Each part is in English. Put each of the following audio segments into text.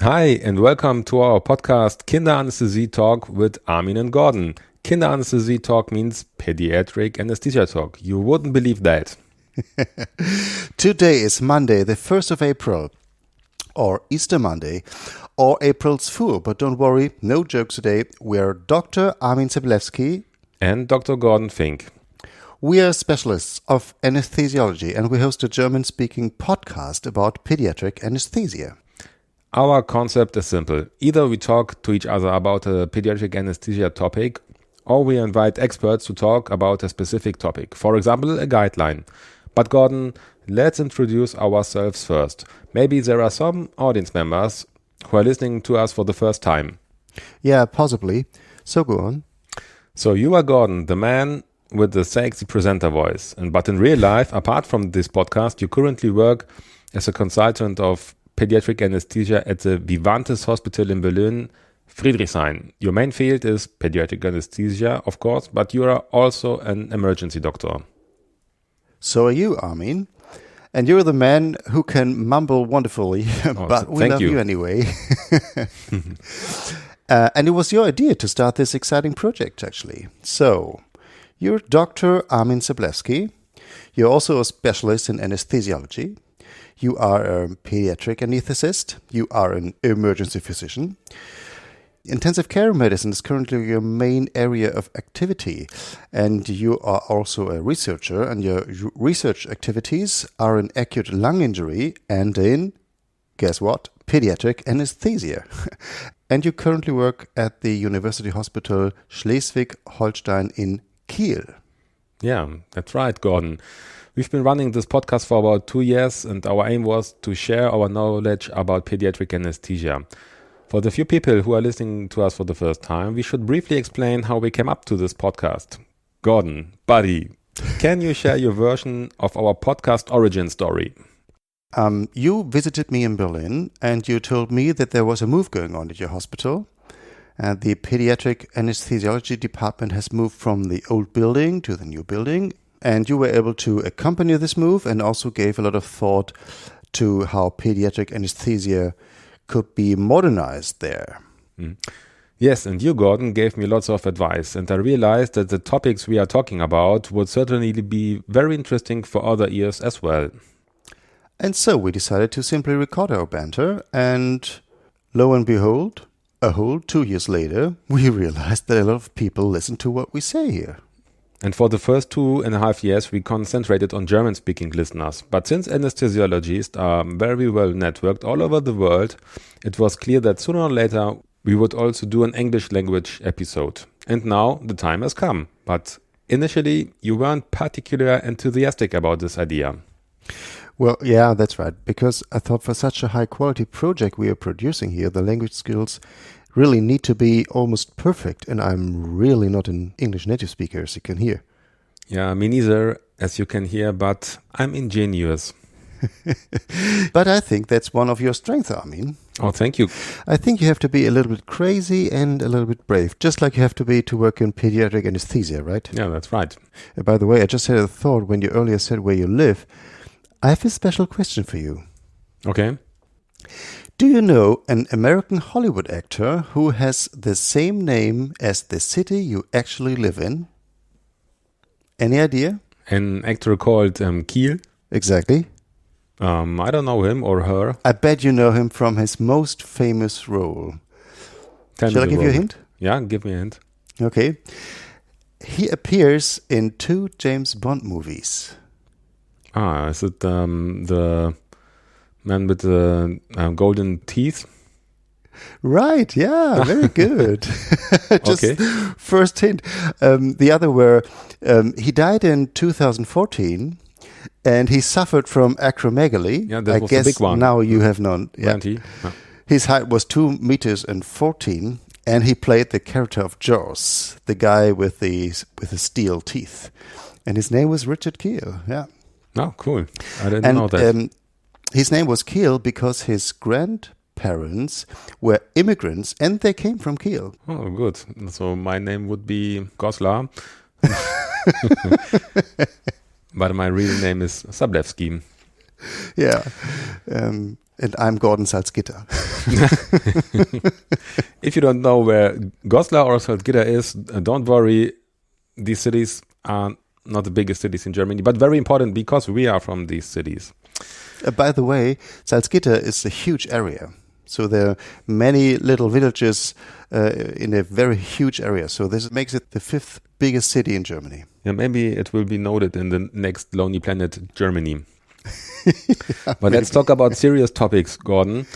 Hi and welcome to our podcast Kinderanästhesie-talk with Armin and Gordon. Kinderanästhesie-talk means pediatric anesthesia talk. You wouldn't believe that. Today is Monday, the 1st of April, or Easter Monday, or April's Fool. But don't worry, no jokes today. We're Dr. Armin Zablewski and Dr. Gordon Fink. We are specialists of anesthesiology and we host a German-speaking podcast about pediatric anesthesia. Our concept is simple. Either we talk to each other about a pediatric anesthesia topic, or we invite experts to talk about a specific topic, for example, a guideline. But Gordon, let's introduce ourselves first. Maybe there are some audience members who are listening to us for the first time. Yeah, possibly. So go on. So you are Gordon, the man with the sexy presenter voice. But in real life, apart from this podcast, you currently work as a consultant of pediatric anesthesia at the Vivantes Hospital in Berlin, Friedrichshain. Your main field is pediatric anesthesia, of course, but you are also an emergency doctor. So are you, Armin. And you're the man who can mumble wonderfully, but we love you anyway. And it was your idea to start this exciting project, actually. So, you're Dr. Armin Zablewski. You're also a specialist in anesthesiology. You are a pediatric anesthetist. You are an emergency physician. Intensive care medicine is currently your main area of activity. And you are also a researcher. And your research activities are in acute lung injury and in, guess what, pediatric anesthesia. And you currently work at the University Hospital Schleswig-Holstein in Kiel. Yeah, that's right, Gordon. We've been running this podcast for about 2 years, and our aim was to share our knowledge about pediatric anesthesia. For the few people who are listening to us for the first time, we should briefly explain how we came up to this podcast. Gordon, buddy, can you share your version of our podcast origin story? You visited me in Berlin, and you told me that there was a move going on at your hospital. The pediatric anesthesiology department has moved from the old building to the new building, and you were able to accompany this move and also gave a lot of thought to how pediatric anesthesia could be modernized there. Yes, and you, Gordon, gave me lots of advice, and I realized that the topics we are talking about would certainly be very interesting for other ears as well. And so we decided to simply record our banter, and lo and behold, a whole 2 years later, we realized that a lot of people listen to what we say here. And for the first 2.5 years, we concentrated on German-speaking listeners. But since anesthesiologists are very well networked all over the world, it was clear that sooner or later we would also do an English language episode. And now the time has come. But initially, you weren't particularly enthusiastic about this idea. Well, yeah, that's right. Because I thought for such a high-quality project we are producing here, the language skills really need to be almost perfect, and I'm really not an English native speaker, as you can hear. Yeah, me neither, as you can hear, but I'm ingenious. But I think that's one of your strengths, Armin. Oh, thank you. I think you have to be a little bit crazy and a little bit brave, just like you have to be to work in pediatric anesthesia, right? Yeah, that's right. By the way, I just had a thought when you earlier said where you live. I have a special question for you. Okay. Do you know an American Hollywood actor who has the same name as the city you actually live in? Any idea? An actor called Kiel? Exactly. I don't know him or her. I bet you know him from his most famous role. Shall I give you a hint? Yeah, give me a hint. Okay. He appears in 2 James Bond movies. Is it the man with the golden teeth? Right, yeah, very good. Just Okay. First hint. The other were, he died in 2014 and he suffered from acromegaly. Yeah, that I was guess the big one. now you have known. Yeah. Yeah. His height was 2 meters and 14 and he played the character of Jaws, the guy with the steel teeth. And his name was Richard Kiel, yeah. Oh, cool. I didn't know that. His name was Kiel because his grandparents were immigrants and they came from Kiel. Oh, good. So my name would be Goslar. But my real name is Zablewski. Yeah. And I'm Gordon Salzgitter. If you don't know where Goslar or Salzgitter is, don't worry. These cities are not the biggest cities in Germany, but very important because we are from these cities. By the way, Salzgitter is a huge area. So there are many little villages in a very huge area. So this makes it the 5th biggest city in Germany. Yeah, maybe it will be noted in the next Lonely Planet, Germany. But let's talk about serious topics, Gordon.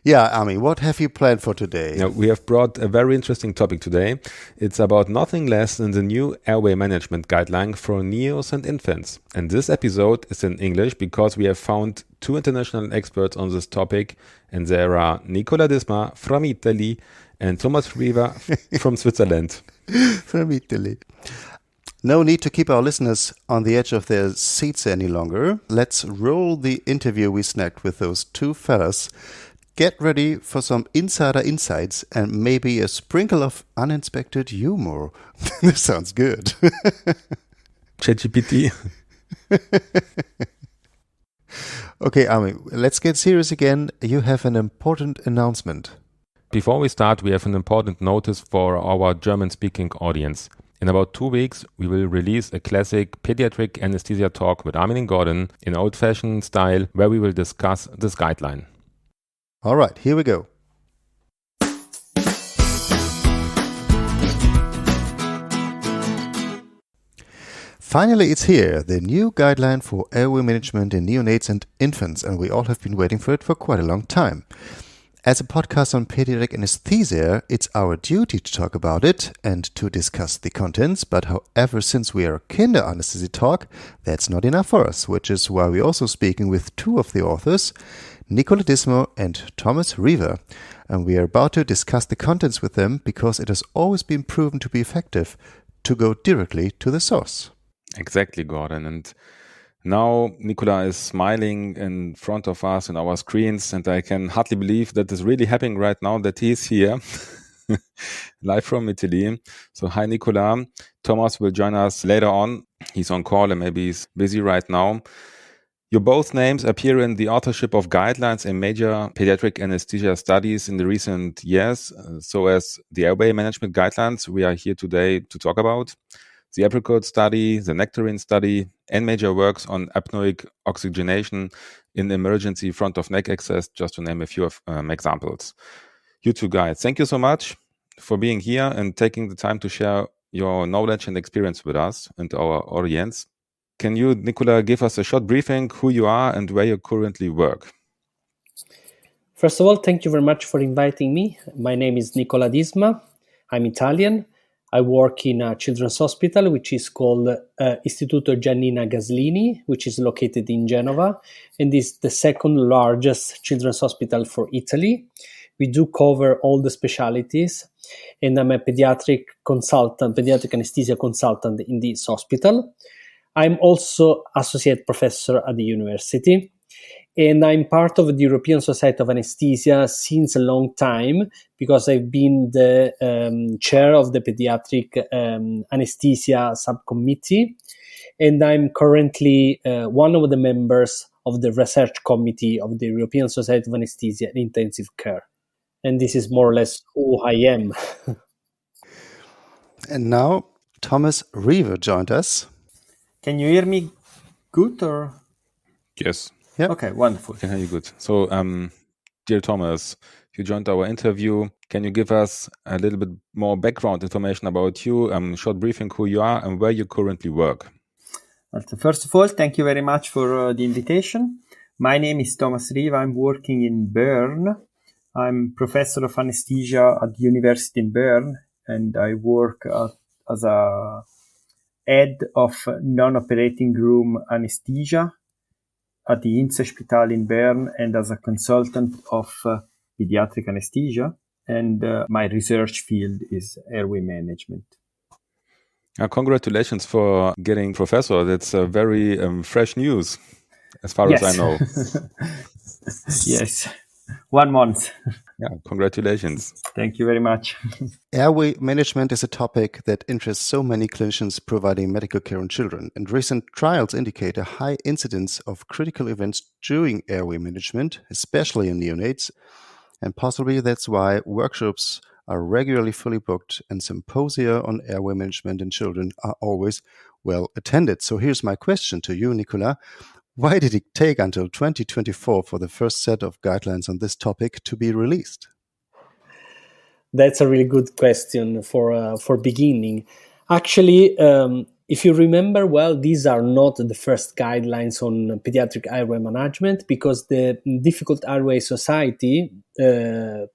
Yeah, Ami, what have you planned for today? Now, we have brought a very interesting topic today. It's about nothing less than the new airway management guideline for neos and infants. And this episode is in English because we have found 2 international experts on this topic. And there are Nicola Disma from Italy and Thomas Riva from Switzerland. From Italy. No need to keep our listeners on the edge of their seats any longer. Let's roll the interview we snagged with those 2 fellas. Get ready for some insider insights and maybe a sprinkle of uninspected humor. This sounds good. ChatGPT. Okay, Ami, let's get serious again. You have an important announcement. Before we start, we have an important notice for our German-speaking audience. In about 2 weeks, we will release a classic pediatric anesthesia talk with Armin and Gordon in old-fashioned style where we will discuss this guideline. All right, here we go. Finally, it's here, the new guideline for airway management in neonates and infants, and we all have been waiting for it for quite a long time. As a podcast on pediatric anesthesia, it's our duty to talk about it and to discuss the contents, but however, since we are a kinderanaesthesie-talk, that's not enough for us, which is why we're also speaking with 2 of the authors, Nicola Disma and Thomas Riva, and we are about to discuss the contents with them because it has always been proven to be effective to go directly to the source. Exactly, Gordon. And now Nicola is smiling in front of us in our screens, and I can hardly believe that is really happening right now, that he's here, live from Italy. So hi, Nicola. Thomas will join us later on. He's on call and maybe he's busy right now. Your both names appear in the authorship of guidelines in major pediatric anesthesia studies in the recent years. So as the airway management guidelines we are here today to talk about, the apricot study, the nectarine study, and major works on apnoic oxygenation in emergency front of neck access, just to name a few of examples. You 2 guys, thank you so much for being here and taking the time to share your knowledge and experience with us and our audience. Can you, Nicola, give us a short briefing who you are and where you currently work? First of all, thank you very much for inviting me. My name is Nicola Disma. I'm Italian. I work in a children's hospital, which is called Istituto Giannina Gaslini, which is located in Genova, and is the 2nd largest children's hospital for Italy. We do cover all the specialties, and I'm a pediatric anesthesia consultant in this hospital. I'm also associate professor at the university, and I'm part of the European Society of Anesthesia since a long time because I've been the chair of the pediatric anesthesia subcommittee, and I'm currently one of the members of the research committee of the European Society of Anesthesia and Intensive Care. And this is more or less who I am. And now Thomas Riva joined us. Can you hear me good or? Yes. Yeah. Okay, wonderful. I can hear you good. So, dear Thomas, you joined our interview. Can you give us a little bit more background information about you, short briefing who you are and where you currently work? Well, so first of all, thank you very much for the invitation. My name is Thomas Riva. I'm working in Bern. I'm professor of anesthesia at the university in Bern, and I work as a head of non-operating room anesthesia at the Inselspital in Bern and as a consultant of pediatric anesthesia. And my research field is airway management. Congratulations for getting professor. That's very fresh news, as far as I know. Yes, 1 month. Yeah, congratulations. Thank you very much. Airway management is a topic that interests so many clinicians providing medical care on children, and recent trials indicate a high incidence of critical events during airway management, especially in neonates. And possibly that's why workshops are regularly fully booked and symposia on airway management in children are always well attended. So here's my question to you, Nicola. Why did it take until 2024 for the first set of guidelines on this topic to be released? That's a really good question for beginning. Actually, if you remember well, these are not the first guidelines on pediatric airway management, because the Difficult Airway Society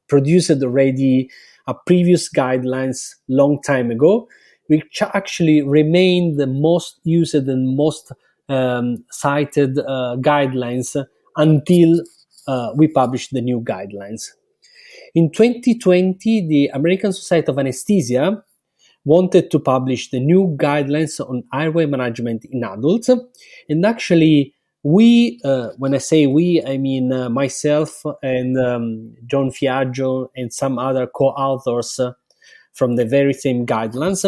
produced already a previous guidelines long time ago, which actually remain the most used and most cited guidelines until we published the new guidelines. In 2020, the American Society of Anesthesia wanted to publish the new guidelines on airway management in adults. And actually, we, when I say we, I mean myself and John Fiaggio and some other co-authors from the very same guidelines,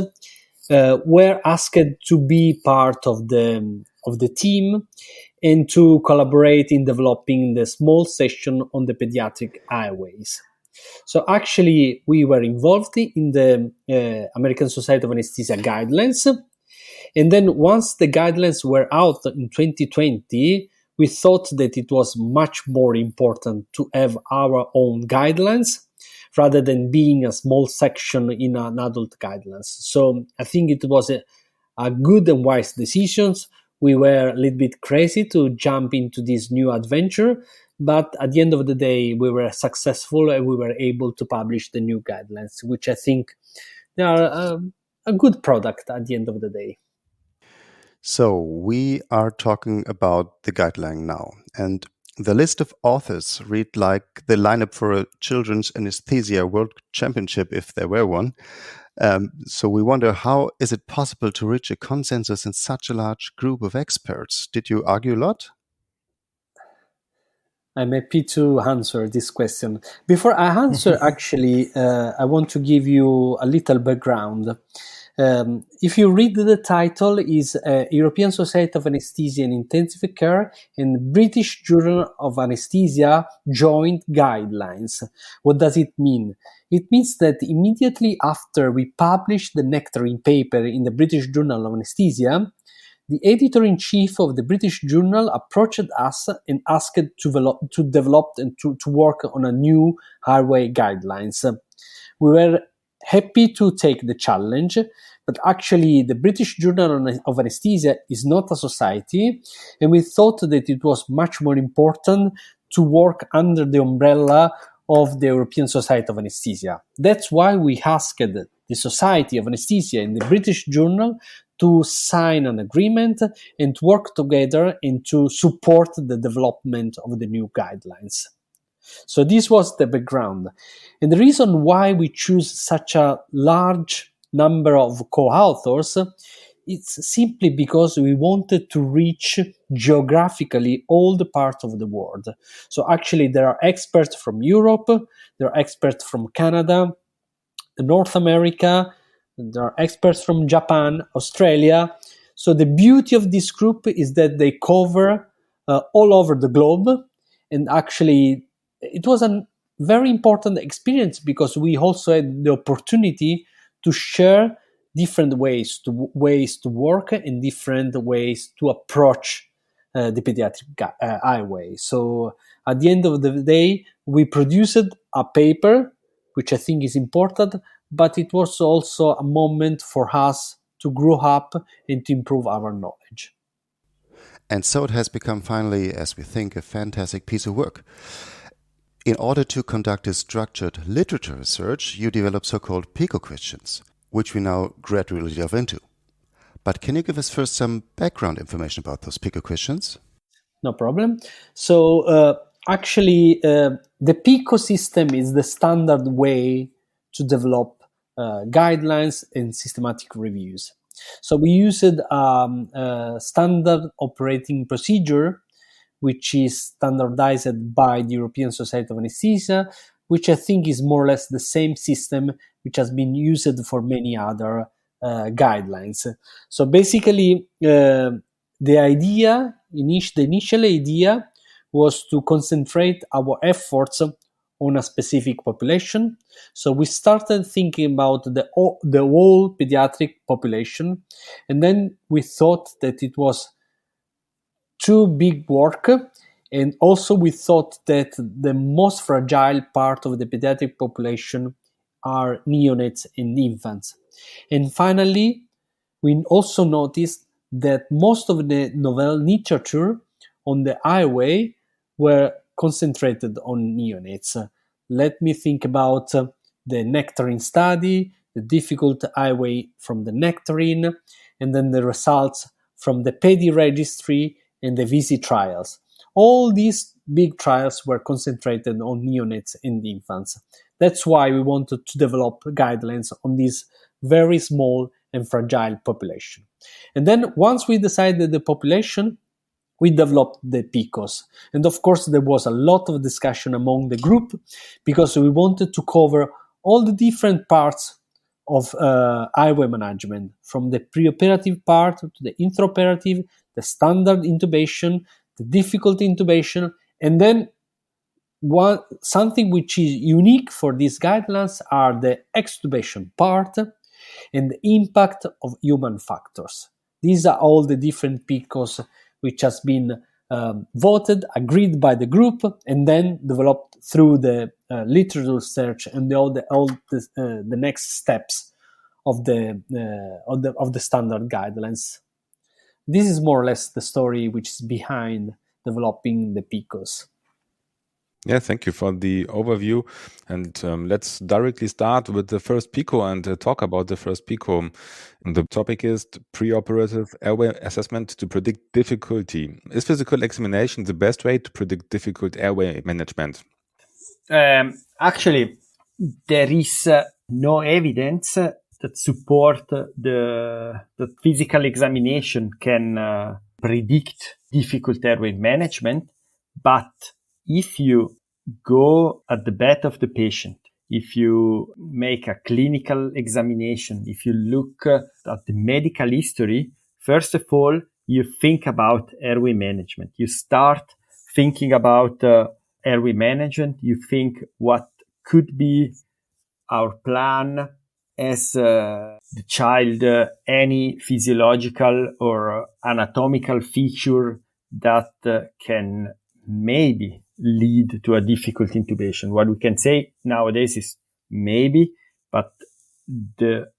were asked to be part of the team and to collaborate in developing the small section on the pediatric airways. So actually, we were involved in the American Society of Anesthesia guidelines. And then once the guidelines were out in 2020, we thought that it was much more important to have our own guidelines rather than being a small section in an adult guidelines. So I think it was a good and wise decision. We were a little bit crazy to jump into this new adventure, but at the end of the day, we were successful and we were able to publish the new guidelines, which I think they are a good product at the end of the day. So we are talking about the guideline now, and the list of authors read like the lineup for a children's anesthesia world championship, if there were one. So we wonder, how is it possible to reach a consensus in such a large group of experts? Did you argue a lot? I'm happy to answer this question. Before I answer, actually, I want to give you a little background. If you read the title, is European Society of Anesthesia and Intensive Care and British Journal of Anesthesia Joint Guidelines. What does it mean? It means that immediately after we published the nectarine paper in the British Journal of Anesthesia, the editor-in-chief of the British Journal approached us and asked to develop and to work on a new airway guidelines. We were happy to take the challenge, but actually the British Journal of Anesthesia is not a society, and we thought that it was much more important to work under the umbrella of the European Society of Anesthesia. That's why we asked the Society of Anesthesia and the British Journal to sign an agreement and to work together and to support the development of the new guidelines. So this was the background. And the reason why we choose such a large number of co-authors, it's simply because we wanted to reach geographically all the parts of the world. So actually there are experts from Europe, there are experts from Canada, North America, there are experts from Japan, Australia. So the beauty of this group is that they cover all over the globe. And actually, it was a very important experience because we also had the opportunity to share different ways to work and different ways to approach the pediatric airway. So at the end of the day, we produced a paper, which I think is important, but it was also a moment for us to grow up and to improve our knowledge. And so it has become finally, as we think, a fantastic piece of work. In order to conduct a structured literature research, you develop so-called PICO questions, which we now gradually delve into. But can you give us first some background information about those PICO questions? No problem. So actually, the PICO system is the standard way to develop guidelines and systematic reviews. So we used a standard operating procedure, which is standardized by the European Society of Anesthesia, which I think is more or less the same system which has been used for many other guidelines. So basically, the initial idea was to concentrate our efforts on a specific population. So we started thinking about the whole pediatric population, and then we thought that it was too big work, and also we thought that the most fragile part of the pediatric population are neonates and infants. And finally, we also noticed that most of the novel literature on the airway were concentrated on neonates. Let me think about the nectarine study, the difficult airway from the nectarine, and then the results from the PEDI registry and the VISI trials. All these big trials were concentrated on neonates and infants. That's why we wanted to develop guidelines on this very small and fragile population. And then once we decided the population, we developed the PICOS. And of course, there was a lot of discussion among the group because we wanted to cover all the different parts of airway management, from the preoperative part to the intraoperative, the standard intubation, the difficult intubation, and then something which is unique for these guidelines are the extubation part and the impact of human factors. These are all the different PICOS which has been voted, agreed by the group, and then developed through the literature search and all the next steps of the standard guidelines. This is more or less the story which is behind developing the PICOS. Yeah, thank you for the overview. And let's directly start with the first PICO and talk about the first PICO. And the topic is preoperative airway assessment to predict difficulty. Is physical examination the best way to predict difficult airway management? Actually, there is no evidence that support that physical examination can predict difficult airway management, but if you go at the bed of the patient, if you make a clinical examination, if you look at the medical history, first of all, you think about airway management. You start thinking about airway management. You think what could be our plan as the child, any physiological or anatomical feature that can maybe lead to a difficult intubation. What we can say nowadays is maybe, but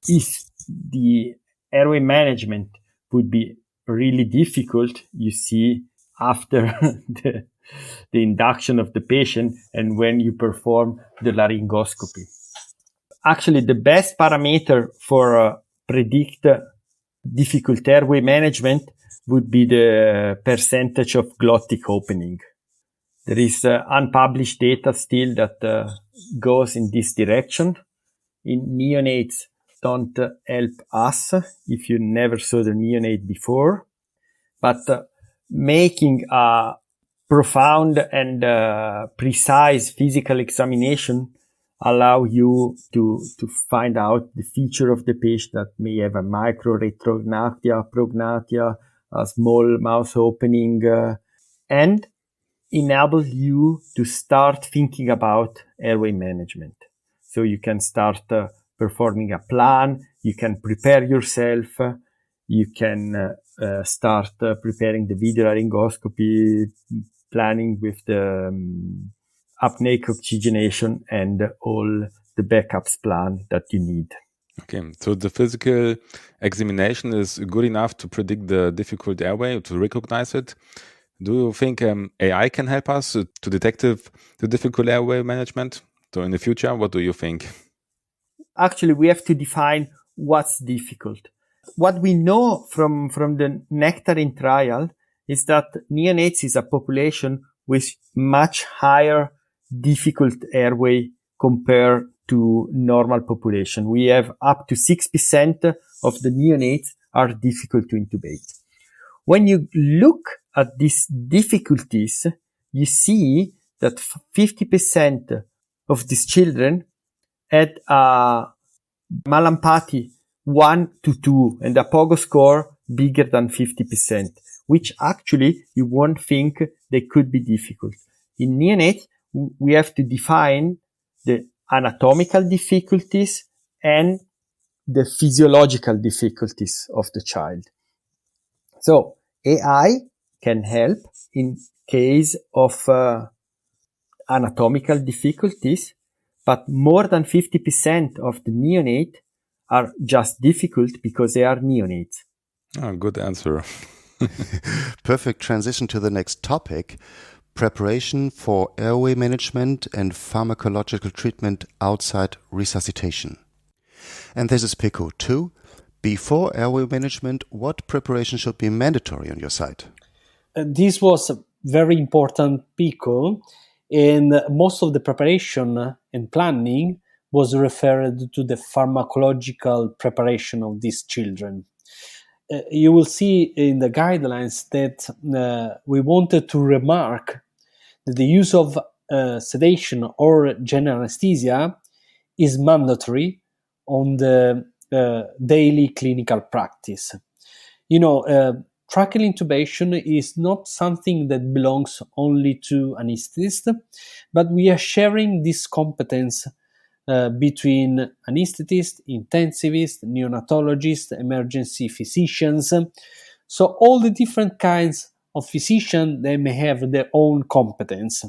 if the airway management would be really difficult, you see after the induction of the patient and when you perform the laryngoscopy. Actually, the best parameter for predict difficult airway management would be the percentage of glottic opening. There is unpublished data still that goes in this direction. In neonates, don't help us if you never saw the neonate before. But making a profound and precise physical examination allow you to find out the feature of the patient that may have a micro-retrognathia, prognathia, a small mouth opening, and enable you to start thinking about airway management. So you can start performing a plan, you can prepare yourself, you can start preparing the video laryngoscopy, planning with the apneic oxygenation and all the backups plan that you need. Okay, so the physical examination is good enough to predict the difficult airway, to recognize it. Do you think AI can help us to detect the difficult airway management? So in the future, what do you think? Actually, we have to define what's difficult. What we know from the nectarine trial is that neonates is a population with much higher difficult airway compared to normal population. We have up to 6% of the neonates are difficult to intubate. When you look at these difficulties, you see that 50% of these children had a Mallampati 1 to 2 and a POGO score bigger than 50%, which actually you won't think they could be difficult. In neonates, we have to define the anatomical difficulties and the physiological difficulties of the child. So AI can help in case of anatomical difficulties, but more than 50% of the neonate are just difficult because they are neonates. Oh, good answer. Perfect transition to the next topic, preparation for airway management and pharmacological treatment outside resuscitation. And this is Pico 2. Before airway management, what preparation should be mandatory on your side? This was a very important Pico, and most of the preparation and planning was referred to the pharmacological preparation of these children. You will see in the guidelines that we wanted to remark that the use of sedation or general anesthesia is mandatory on the daily clinical practice. Tracheal intubation is not something that belongs only to anesthetists, but we are sharing this competence between anesthetists, intensivists, neonatologists, emergency physicians. So all the different kinds of physicians, they may have their own competence.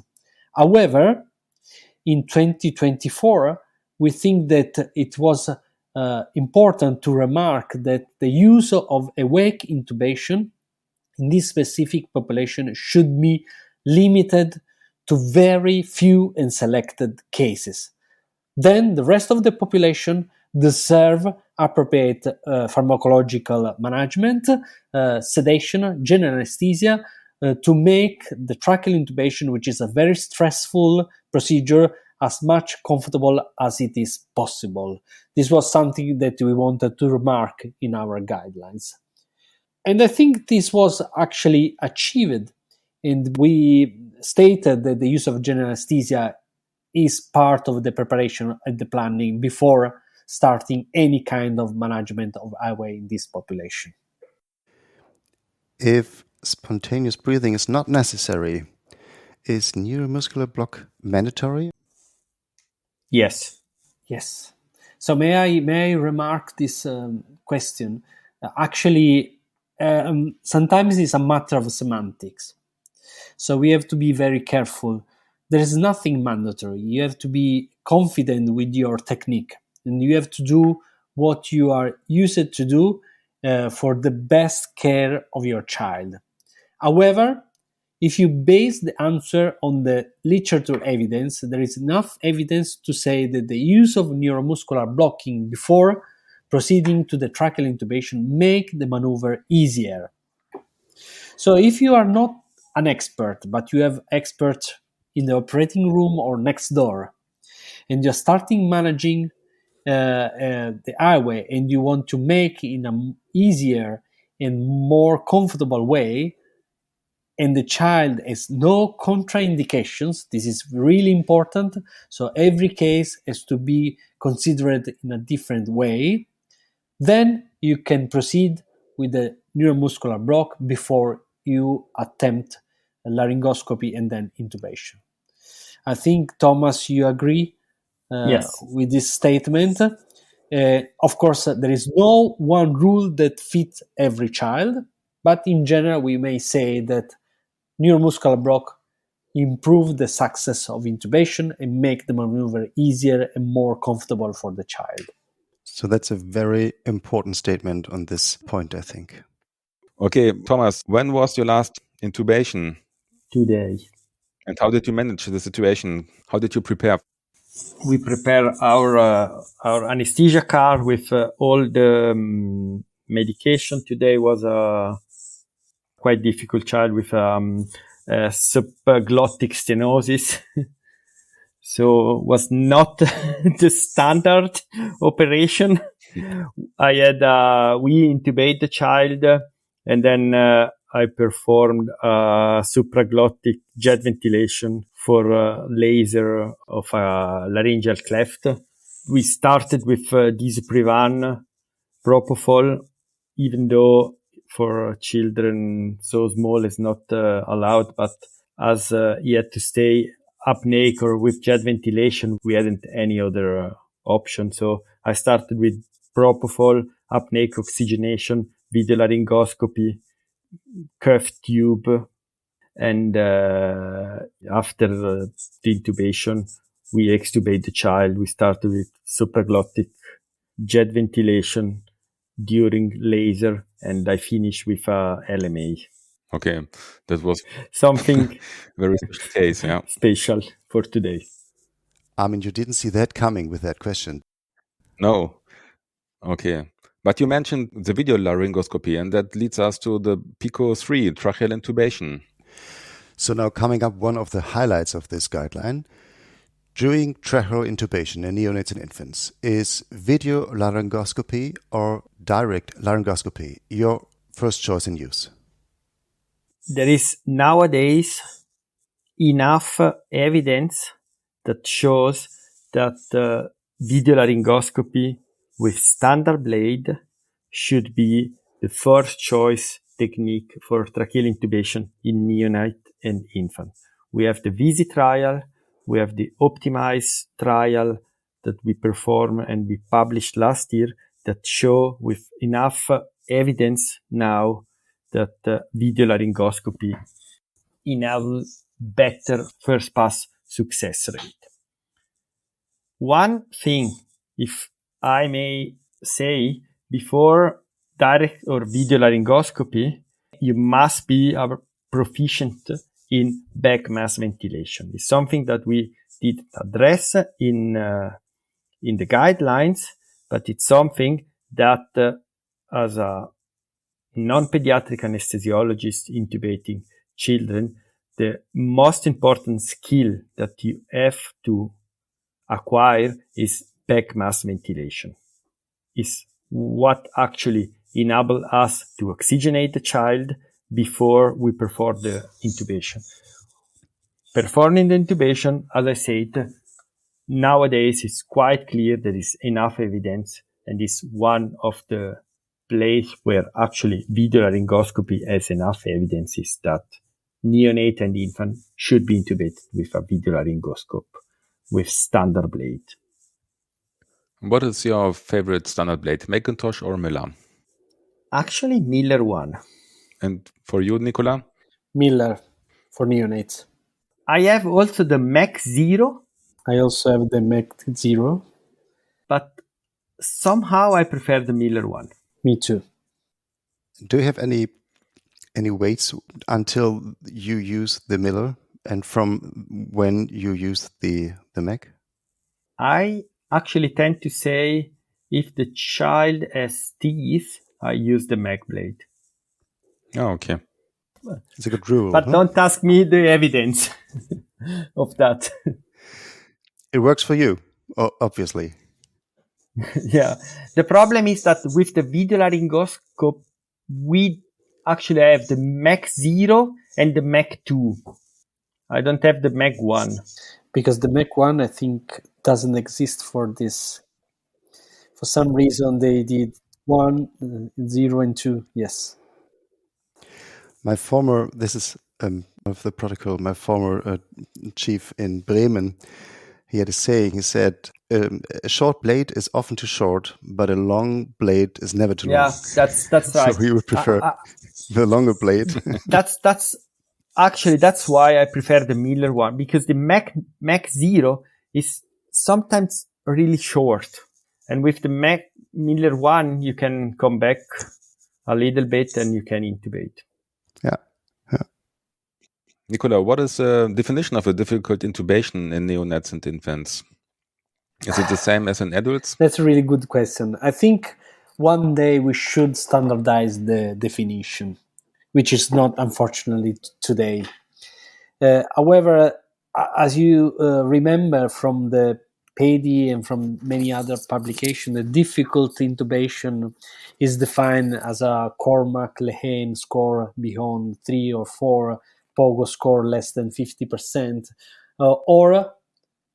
However, in 2024, we think that it was important to remark that the use of awake intubation in this specific population should be limited to very few and selected cases. Then the rest of the population deserve appropriate pharmacological management, sedation, general anesthesia, to make the tracheal intubation, which is a very stressful procedure, as much comfortable as it is possible. This was something that we wanted to remark in our guidelines. And I think this was actually achieved. And we stated that the use of general anesthesia is part of the preparation and the planning before starting any kind of management of airway in this population. If spontaneous breathing is not necessary, is neuromuscular block mandatory? Yes. So may I remark this question? Actually, sometimes it's a matter of semantics. So we have to be very careful. There is nothing mandatory. You have to be confident with your technique, and you have to do what you are used to do for the best care of your child. However, if you base the answer on the literature evidence, there is enough evidence to say that the use of neuromuscular blocking before proceeding to the tracheal intubation make the maneuver easier. So if you are not an expert, but you have experts in the operating room or next door, and you're starting managing the airway, and you want to make in an easier and more comfortable way, and the child has no contraindications, this is really important. So every case has to be considered in a different way. Then you can proceed with the neuromuscular block before you attempt a laryngoscopy and then intubation. I think, Thomas, you agree Yes. with this statement. Of course, there is no one rule that fits every child, but in general, we may say that neuromuscular block improve the success of intubation and make the maneuver easier and more comfortable for the child. So that's a very important statement on this point, I think. Okay, Thomas, when was your last intubation? Today. And how did you manage the situation? How did you prepare? We prepare our anesthesia car with all the medication. Today was a quite difficult child with subglottic stenosis. So was not the standard operation. We intubate the child, and then I performed supraglottic jet ventilation for laser of a laryngeal cleft. We started with Disoprivan, propofol, even though for children so small is not allowed, but as he had to stay apneic or with jet ventilation, we hadn't any other option. So I started with propofol, apneic oxygenation, video laryngoscopy, cuff tube, and after the intubation, we extubate the child. We started with supraglottic jet ventilation during laser, and I finished with LMA. Okay, that was something very special case, yeah. Special for today. I mean, you didn't see that coming with that question. No. Okay. But you mentioned the video laryngoscopy, and that leads us to the PICO 3, tracheal intubation. So now coming up one of the highlights of this guideline, during tracheal intubation in neonates and infants, is video laryngoscopy or direct laryngoscopy your first choice in use? There is nowadays enough evidence that shows that video laryngoscopy with standard blade should be the first choice technique for tracheal intubation in neonate and infant. We have the VISI trial, we have the Optimize trial that we performed and we published last year that show with enough evidence now that video laryngoscopy enables better first pass success rate. One thing, if I may say, before direct or video laryngoscopy, you must be proficient in back mass ventilation. It's something that we did address in the guidelines, but it's something that as a non-pediatric anesthesiologist intubating children, the most important skill that you have to acquire is back mass ventilation. Is what actually enables us to oxygenate the child before we perform the intubation. Performing the intubation, as I said, nowadays it's quite clear there is enough evidence, and is one of the place where actually video laryngoscopy has enough evidence is that neonate and infant should be intubated with a video laryngoscope with standard blade. What is your favorite standard blade, Macintosh or Miller? Actually, Miller one. And for you, Nicola? Miller for neonates. I have also the Mac 0. I also have the Mac 0. But somehow I prefer the Miller one. Me too. Do you have any weights until you use the Miller and from when you use the Mac? I actually tend to say if the child has teeth, I use the Mac blade. Oh, okay. It's a good rule. But don't ask me the evidence of that. It works for you, obviously. Yeah. The problem is that with the video laryngoscope, we actually have the Mac 0 and the Mac 2. I don't have the Mac 1. Because the Mac 1, I think, doesn't exist for this. For some reason, they did 1, 0, and 2. Yes. My former, this is of the protocol, my former chief in Bremen, he had a saying, he said, a short blade is often too short, but a long blade is never too long. Yeah, that's right. So we would prefer the longer blade. That's why I prefer the Miller one, because the Mac 0 is sometimes really short. And with the Mac Miller one, you can come back a little bit and you can intubate. Yeah. Nicola, what is the definition of a difficult intubation in neonates and infants? Is it the same as in adults? That's a really good question. I think one day we should standardize the definition, which is not, unfortunately, today. However, as you remember from the PEDI and from many other publications, the difficult intubation is defined as a Cormack-Lehane score beyond 3 or 4, POGO score less than 50%, or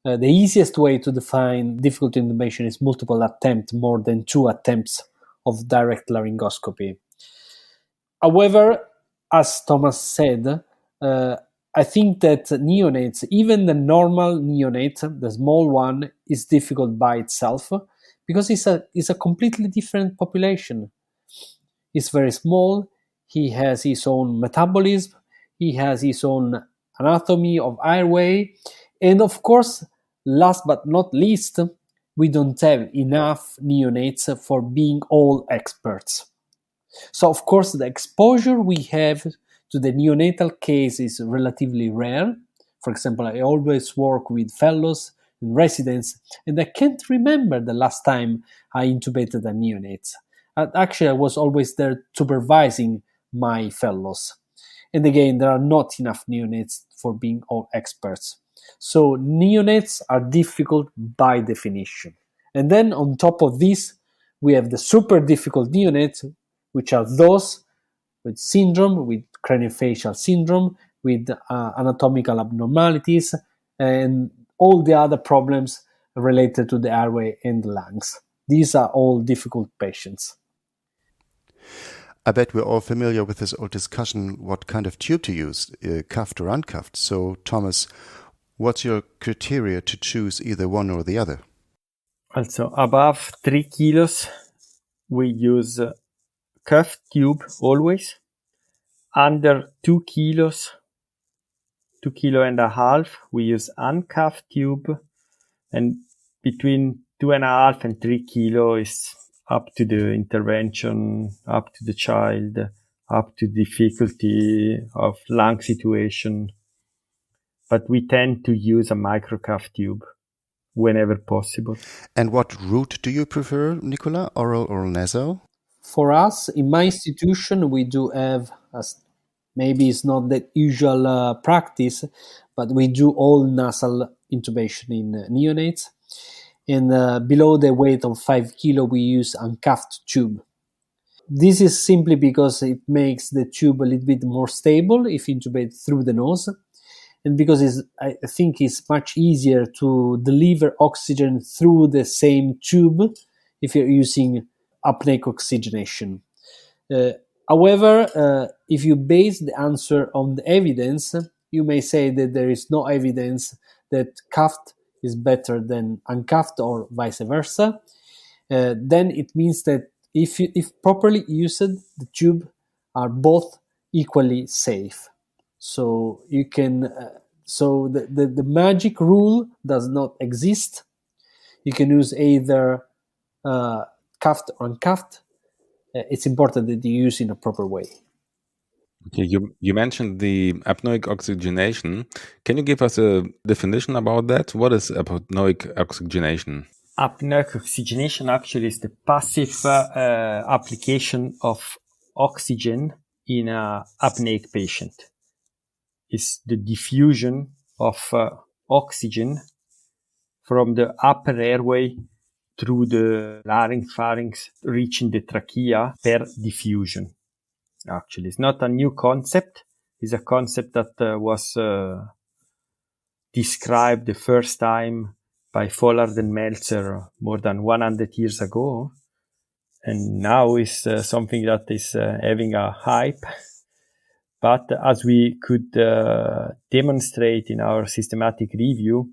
the easiest way to define difficult intubation is multiple attempt, more than 2 attempts of direct laryngoscopy. However, as Thomas said, I think that neonates, even the normal neonate, the small one, is difficult by itself because it's a completely different population. He's very small. He has his own metabolism. He has his own anatomy of airway. And of course, last but not least, we don't have enough neonates for being all experts. So, of course, the exposure we have to the neonatal case is relatively rare. For example, I always work with fellows and residents, and I can't remember the last time I intubated a neonate. Actually, I was always there supervising my fellows. And again, there are not enough neonates for being all experts. So neonates are difficult by definition. And then on top of this, we have the super difficult neonates, which are those with syndrome, with craniofacial syndrome, with anatomical abnormalities, and all the other problems related to the airway and the lungs. These are all difficult patients. I bet we're all familiar with this old discussion what kind of tube to use, cuffed or uncuffed. So, Thomas, what's your criteria to choose either one or the other? Also, above 3 kilos, we use cuffed tube always. Under 2 kilos, 2 kilo and a half, we use uncuffed tube. And between 2.5 and 3 kilo is up to the intervention, up to the child, up to difficulty of lung situation. But we tend to use a microcuff tube whenever possible. And what route do you prefer, Nicola? Oral or nasal? For us, in my institution, we do have, maybe it's not the usual practice, but we do all nasal intubation in neonates. And below the weight of 5 kilo, we use uncuffed tube. This is simply because it makes the tube a little bit more stable if intubated through the nose. And because I think it's much easier to deliver oxygen through the same tube if you're using apneic oxygenation. However, if you base the answer on the evidence, you may say that there is no evidence that cuffed is better than uncuffed or vice versa. Then it means that if properly used, the tube are both equally safe. So you can. So the magic rule does not exist. You can use either cuffed or uncuffed. It's important that you use in a proper way. Okay, you mentioned the apneic oxygenation. Can you give us a definition about that? What is apneic oxygenation? Apneic oxygenation actually is the passive application of oxygen in an apneic patient. It's the diffusion of oxygen from the upper airway through the larynx, reaching the trachea per diffusion. Actually, it's not a new concept. It's a concept that was described the first time by Follard and Meltzer more than 100 years ago. And now is something that is having a hype. But as we could demonstrate in our systematic review,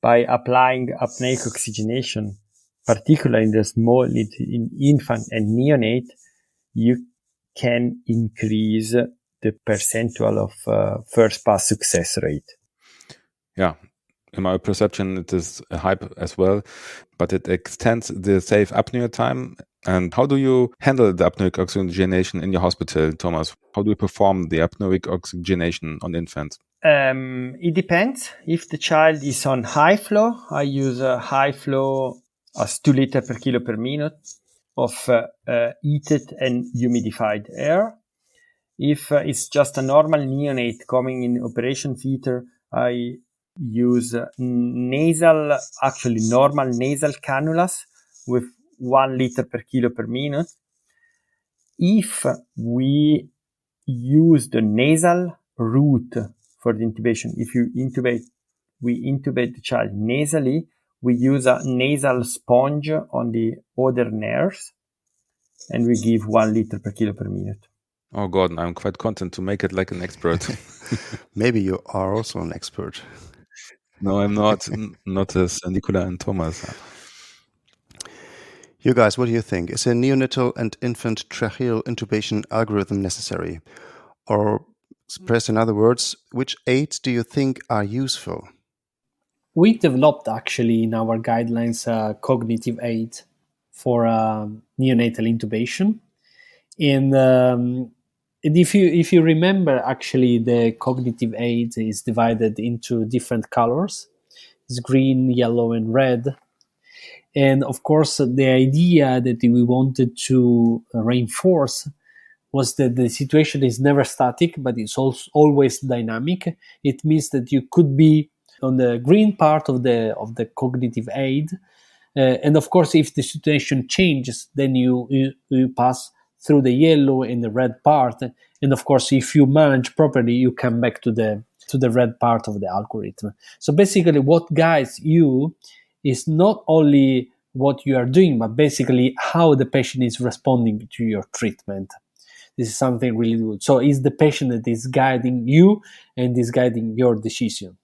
by applying apneic oxygenation, particularly in the small, in infant and neonate, you can increase the percentual of first pass success rate. Yeah, in my perception, it is a hype as well, but it extends the safe apnea time. And how do you handle the apneic oxygenation in your hospital, Thomas? How do you perform the apneic oxygenation on infants? It depends. If the child is on high flow, I use a high flow as 2 liters per kilo per minute of heated and humidified air. If it's just a normal neonate coming in operation theater, I use normal nasal cannulas with 1 liter per kilo per minute. If we use the nasal route for the intubation, if we intubate the child nasally, we use a nasal sponge on the other nerves, and we give 1 liter per kilo per minute. Oh, Gordon, I'm quite content to make it like an expert. Maybe you are also an expert. No, I'm not. Not as Nicola and Thomas. You guys, what do you think? Is a neonatal and infant tracheal intubation algorithm necessary? Or, expressed in other words, which aids do you think are useful? We developed actually in our guidelines a cognitive aid for neonatal intubation. And if you remember, actually, the cognitive aid is divided into different colors. It's green, yellow, and red. And of course, the idea that we wanted to reinforce was that the situation is never static, but it's also always dynamic. It means that you could be on the green part of the cognitive aid, and of course, if the situation changes, then you pass through the yellow and the red part. And of course, if you manage properly, you come back to the red part of the algorithm. So basically, what guides you is not only what you are doing, but basically how the patient is responding to your treatment. This is something really good. So it's the patient that is guiding you and is guiding your decision.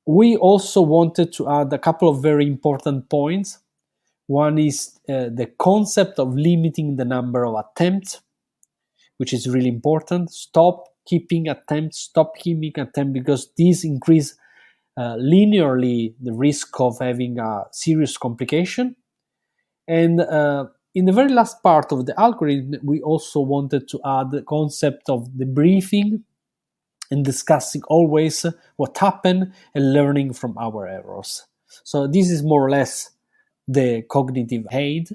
We also wanted to add a couple of very important points. One is the concept of limiting the number of attempts, which is really important. Stop keeping attempts, because these increase linearly the risk of having a serious complication. And in the very last part of the algorithm, we also wanted to add the concept of debriefing and discussing always what happened and learning from our errors. So this is more or less the cognitive aid.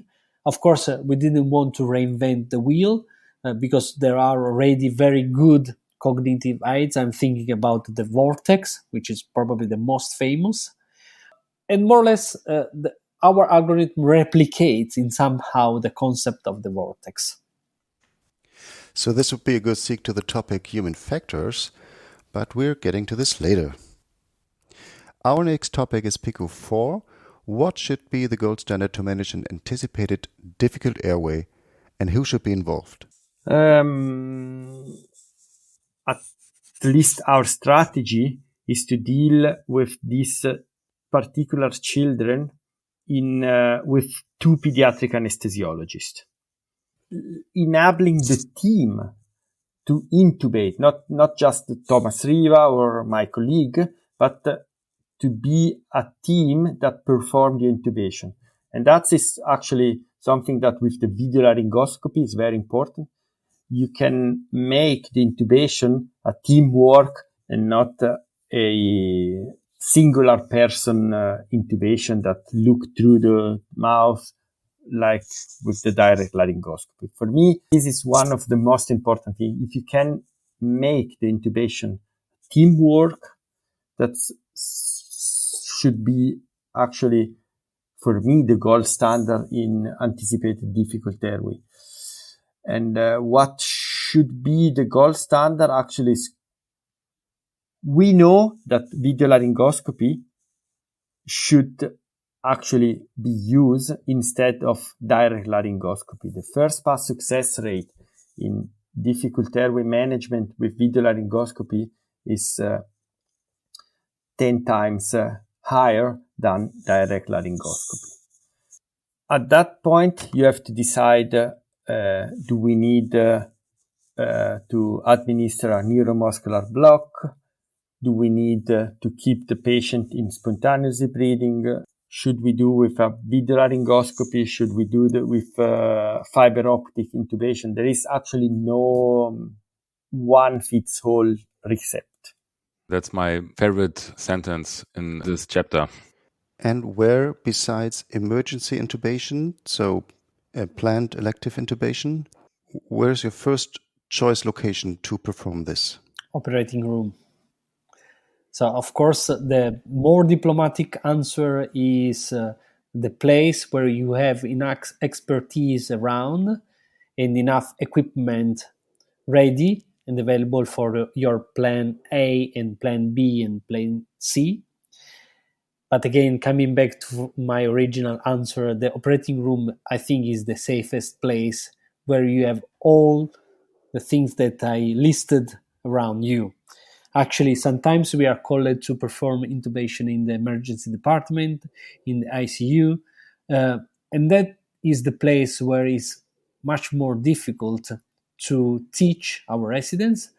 Of course, we didn't want to reinvent the wheel because there are already very good cognitive aids. I'm thinking about the Vortex, which is probably the most famous. And more or less, our algorithm replicates in somehow the concept of the Vortex. So this would be a good seek to the topic human factors, but we're getting to this later. Our next topic is PICO 4. What should be the gold standard to manage an anticipated difficult airway, and who should be involved? At least our strategy is to deal with these particular children with two pediatric anesthesiologists, enabling the team to intubate, not just Thomas Riva or my colleague, but to be a team that perform the intubation. And that is actually something that with the video laryngoscopy is very important. You can make the intubation a teamwork and not a singular person intubation that look through the mouth like with the direct laryngoscopy. For me, this is one of the most important things. If you can make the intubation teamwork, that should be actually, for me, the gold standard in anticipated difficult airway. And what should be the gold standard actually is, we know that video laryngoscopy should actually be used instead of direct laryngoscopy. The first pass success rate in difficult airway management with video laryngoscopy is 10 times higher than direct laryngoscopy. At that point, you have to decide, do we need to administer a neuromuscular block? Do we need to keep the patient in spontaneously breathing? Should we do with a video laryngoscopy? Should we do with fiber optic intubation? There is actually no one-fits-all recept. That's my favorite sentence in this chapter. And where, besides emergency intubation, so planned elective intubation, where's your first choice location to perform this? Operating room. So, of course, the more diplomatic answer is the place where you have enough expertise around and enough equipment ready and available for your plan A and plan B and plan C. But again, coming back to my original answer, the operating room, I think, is the safest place where you have all the things that I listed around you. Actually, sometimes we are called to perform intubation in the emergency department, in the ICU, and that is the place where it's much more difficult to teach our residents,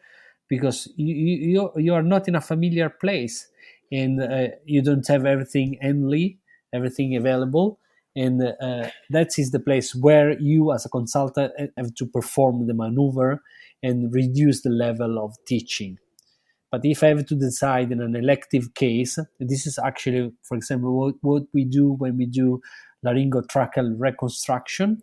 because you are not in a familiar place, and you don't have everything handy, everything available, and that is the place where you as a consultant have to perform the maneuver and reduce the level of teaching. But if I have to decide in an elective case, this is actually, for example, what we do when we do laryngotracheal reconstruction.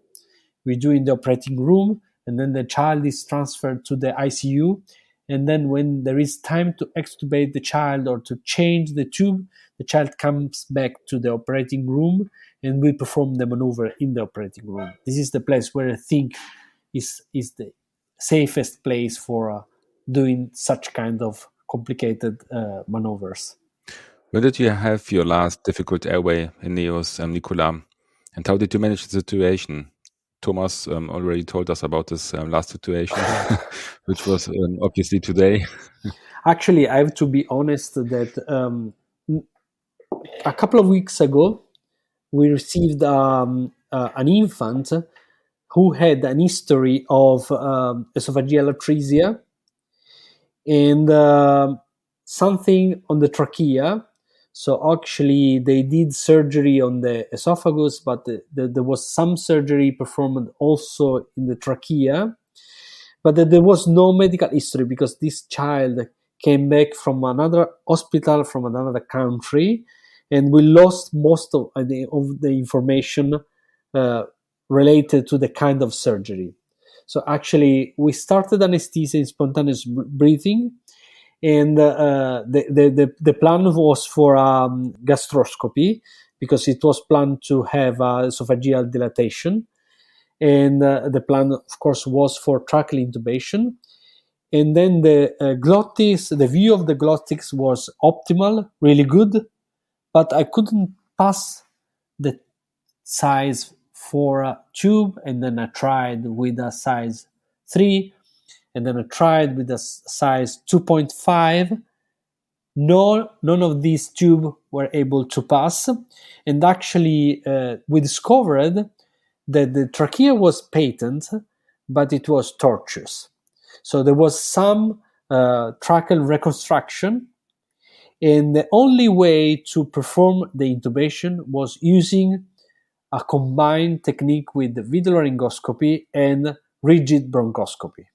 We do in the operating room, and then the child is transferred to the ICU. And then when there is time to extubate the child or to change the tube, the child comes back to the operating room, and we perform the maneuver in the operating room. This is the place where I think is the safest place for doing such kind of complicated maneuvers. When did you have your last difficult airway in NEOS, Nicola? And how did you manage the situation? Thomas already told us about this last situation, which was obviously today. Actually, I have to be honest that a couple of weeks ago, we received an infant who had an history of esophageal atresia and something on the trachea. So actually, they did surgery on the esophagus, but there was some surgery performed also in the trachea. But there was no medical history because this child came back from another hospital from another country, and we lost most of the information related to the kind of surgery. So actually, we started anesthesia in spontaneous breathing, and the plan was for gastroscopy because it was planned to have esophageal dilatation. And the plan, of course, was for tracheal intubation. And then the glottis, the view of the glottis was optimal, really good, but I couldn't pass the size 4 tube, and then I tried with a size 3, and then I tried with a size 2.5. None of these tubes were able to pass, and actually we discovered that the trachea was patent, but it was tortuous. So there was some tracheal reconstruction, and the only way to perform the intubation was using a combined technique with the videolaryngoscopy and rigid bronchoscopy.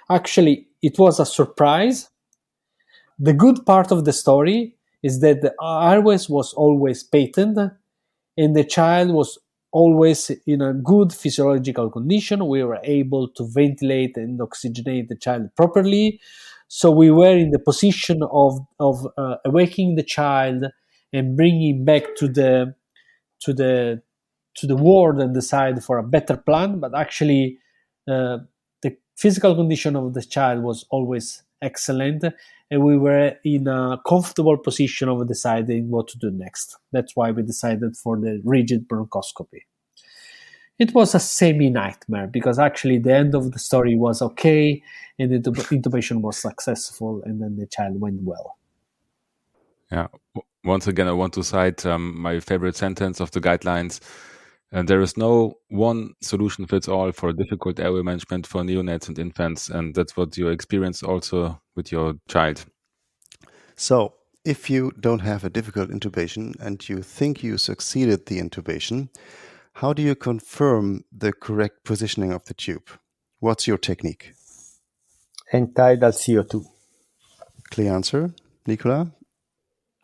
Actually, it was a surprise. The good part of the story is that the airways was always patent, and the child was always in a good physiological condition. We were able to ventilate and oxygenate the child properly. So we were in the position of awakening the child and bringing back to the ward and decide for a better plan. But actually, the physical condition of the child was always excellent, and we were in a comfortable position of deciding what to do next. That's why we decided for the rigid bronchoscopy. It was a semi-nightmare because actually the end of the story was okay, and the intubation was successful, and then the child went well. Yeah. Once again, I want to cite my favorite sentence of the guidelines. There is no one solution fits all for difficult airway management for neonates and infants, and that's what you experience also with your child. So, if you don't have a difficult intubation and you think you succeeded the intubation, how do you confirm the correct positioning of the tube? What's your technique? End-tidal CO2. Clear answer, Nicola?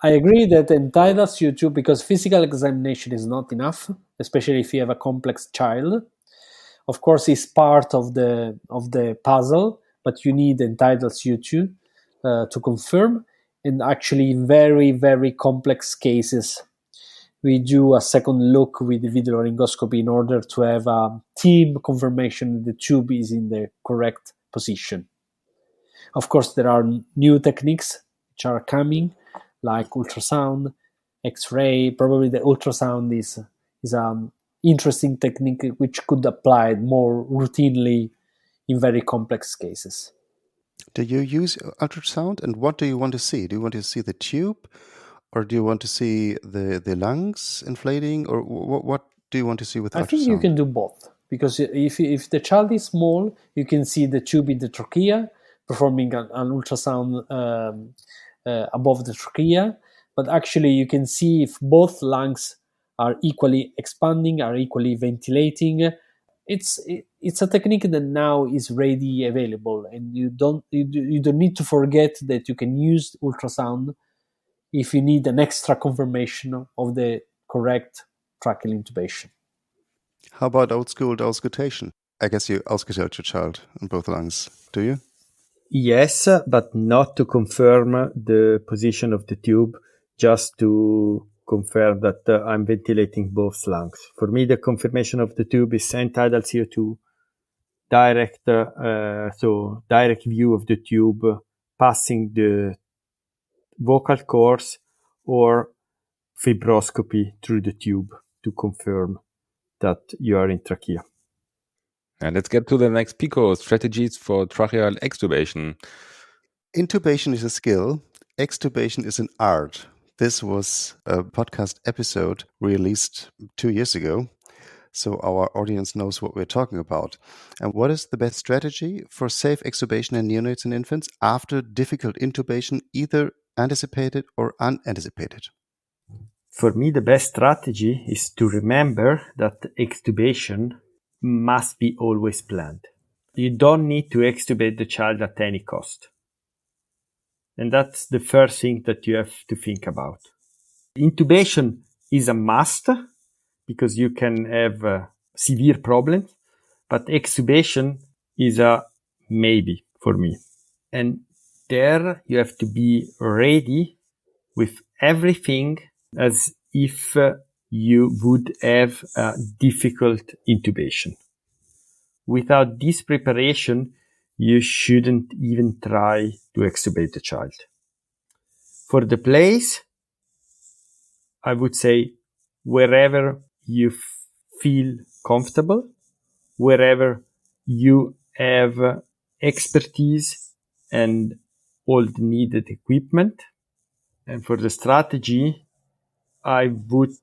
I agree that end-tidal CO2, because physical examination is not enough, especially if you have a complex child. Of course, it's part of the puzzle, but you need end-tidal CO2 to confirm. And actually, in very, very complex cases, we do a second look with the videolaryngoscopy in order to have a team confirmation that the tube is in the correct position. Of course, there are new techniques which are coming, like ultrasound, X-ray. Probably the ultrasound is an interesting technique which could apply more routinely in very complex cases. Do you use ultrasound, and what do you want to see? Do you want to see the tube, or do you want to see the lungs inflating, or what do you want to see with ultrasound? I think you can do both, because if the child is small, you can see the tube in the trachea, performing an ultrasound above the trachea, but actually you can see if both lungs are equally expanding, are equally ventilating. It's a technique that now is ready available, and you don't need to forget that you can use ultrasound if you need an extra confirmation of the correct tracheal intubation. How about old school auscultation? I guess you auscultate your child in both lungs, do you? Yes, but not to confirm the position of the tube, just to confirm that I'm ventilating both lungs. For me, the confirmation of the tube is end-tidal CO2, direct view of the tube passing the vocal cords, or fibroscopy through the tube to confirm that you are in trachea. And let's get to the next PICO, strategies for tracheal extubation. Intubation is a skill. Extubation is an art. This was a podcast episode released 2 years ago, so our audience knows what we're talking about. And what is the best strategy for safe extubation in neonates and infants after difficult intubation, either anticipated or unanticipated? For me, the best strategy is to remember that extubation must be always planned. You don't need to extubate the child at any cost. And that's the first thing that you have to think about. Intubation is a must, because you can have severe problems, but extubation is a maybe for me. And there you have to be ready with everything as if you would have a difficult intubation. Without this preparation, you shouldn't even try to extubate the child. For the place, I would say wherever you feel comfortable, wherever you have expertise and all the needed equipment. And for the strategy, I would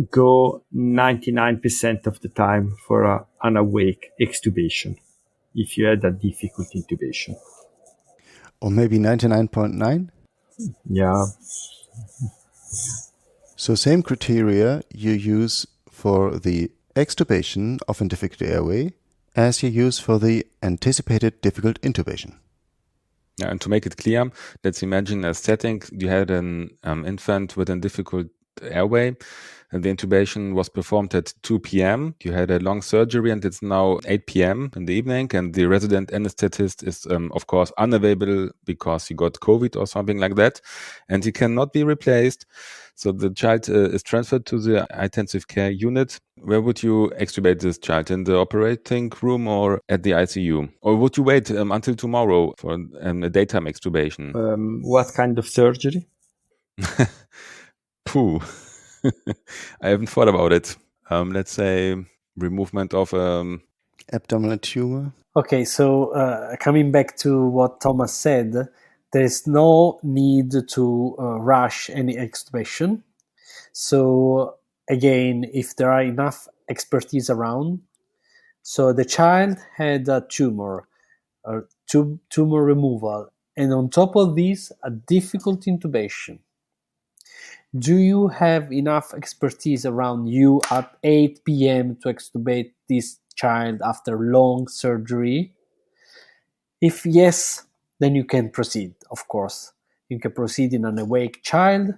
go 99% of the time for an awake extubation if you had a difficult intubation. Or maybe 99.9? Yeah. So same criteria you use for the extubation of a difficult airway as you use for the anticipated difficult intubation. Yeah, and to make it clear, let's imagine a setting. You had an infant with a difficult airway, and the intubation was performed at 2 p.m. You had a long surgery, and it's now 8 p.m. in the evening, and the resident anesthetist is, of course, unavailable because he got COVID or something like that, and he cannot be replaced. So the child is transferred to the intensive care unit. Where would you extubate this child? In the operating room or at the ICU? Or would you wait until tomorrow for a daytime extubation? What kind of surgery? Pooh. I haven't thought about it. Let's say removement of abdominal tumor. Okay, so coming back to what Thomas said, there is no need to rush any extubation. So again, if there are enough expertise around, so the child had a tumor, tumor removal, and on top of this, a difficult intubation. Do you have enough expertise around you at 8 p.m. to extubate this child after long surgery? If yes, then you can proceed, of course. You can proceed in an awake child.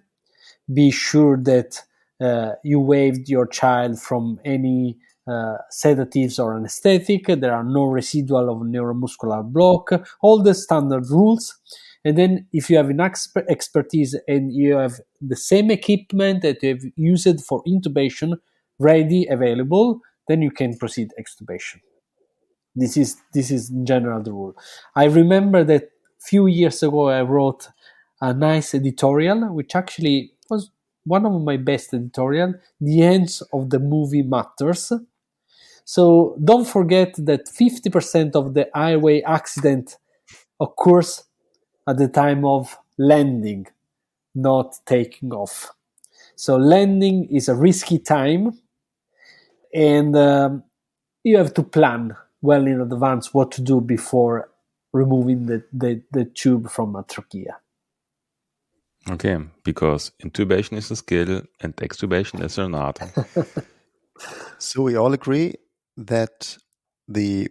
Be sure that you waived your child from any sedatives or anesthetic. There are no residual of neuromuscular block, all the standard rules. And then if you have enough expertise and you have the same equipment that you have used for intubation ready, available, then you can proceed extubation. This is in general the rule. I remember that a few years ago I wrote a nice editorial, which actually was one of my best editorial, The Ends of the Movie Matters. So don't forget that 50% of the airway accident occurs at the time of landing, not taking off. So landing is a risky time, and you have to plan well in advance what to do before removing the tube from a trachea. Okay, because intubation is a skill and extubation is an art. So we all agree that the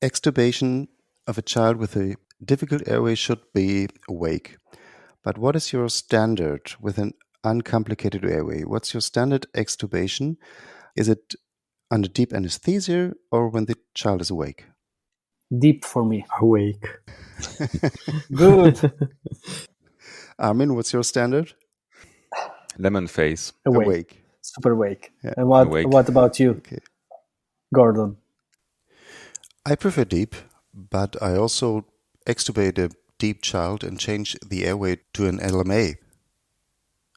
extubation of a child with a difficult airway should be awake. But what is your standard with an uncomplicated airway? What's your standard extubation? Is it under deep anesthesia or when the child is awake? Deep for me. Awake. Good. Armin, what's your standard? Lemon face. Awake. Super awake. Yeah. And Awake. what about you, Okay. Gordon? I prefer deep, but I also extubate a deep child and change the airway to an LMA.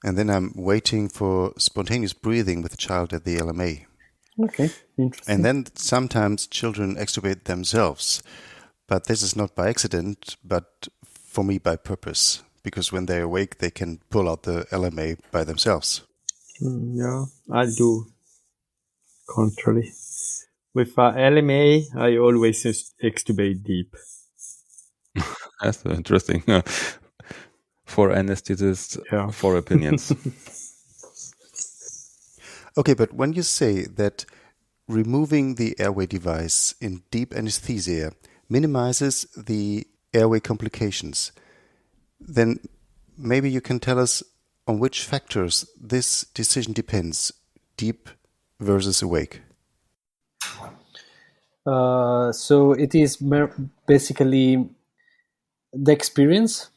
And then I'm waiting for spontaneous breathing with the child at the LMA. Okay, interesting. And then sometimes children extubate themselves. But this is not by accident, but for me by purpose. Because when they're awake, they can pull out the LMA by themselves. Yeah, I do contrary. With LMA, I always extubate deep. That's interesting. For anesthetists, Yeah. for opinions. Okay, but when you say that removing the airway device in deep anesthesia minimizes the airway complications, then maybe you can tell us on which factors this decision depends, deep versus awake. So it is basically the experience.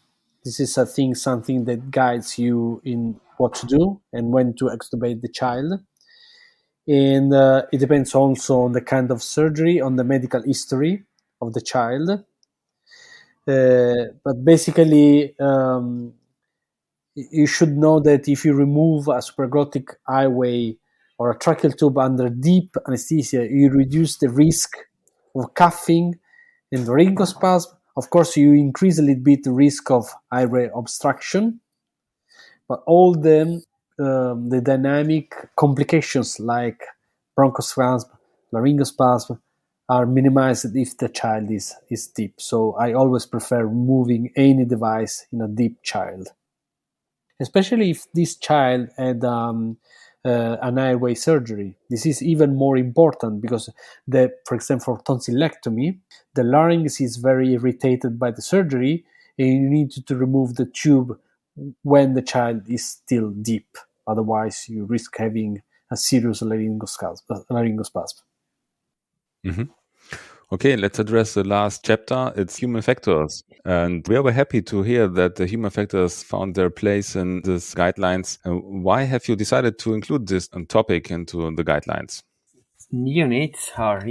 This is something that guides you in what to do and when to extubate the child. And it depends also on the kind of surgery, on the medical history of the child. But basically, you should know that if you remove a supraglottic airway or a tracheal tube under deep anesthesia, you reduce the risk of coughing and laryngospasm. Of course, you increase a little bit the risk of airway obstruction, but all the dynamic complications like bronchospasm, laryngospasm are minimized if the child is deep. So I always prefer removing any device in a deep child, especially if this child had an airway surgery. This is even more important because, for example, for tonsillectomy, the larynx is very irritated by the surgery, and you need to remove the tube when the child is still deep. Otherwise, you risk having a serious laryngospasm. Mm-hmm. Okay, let's address the last chapter. It's human factors. And we are happy to hear that the human factors found their place in these guidelines. Why have you decided to include this topic into the guidelines? Neonates are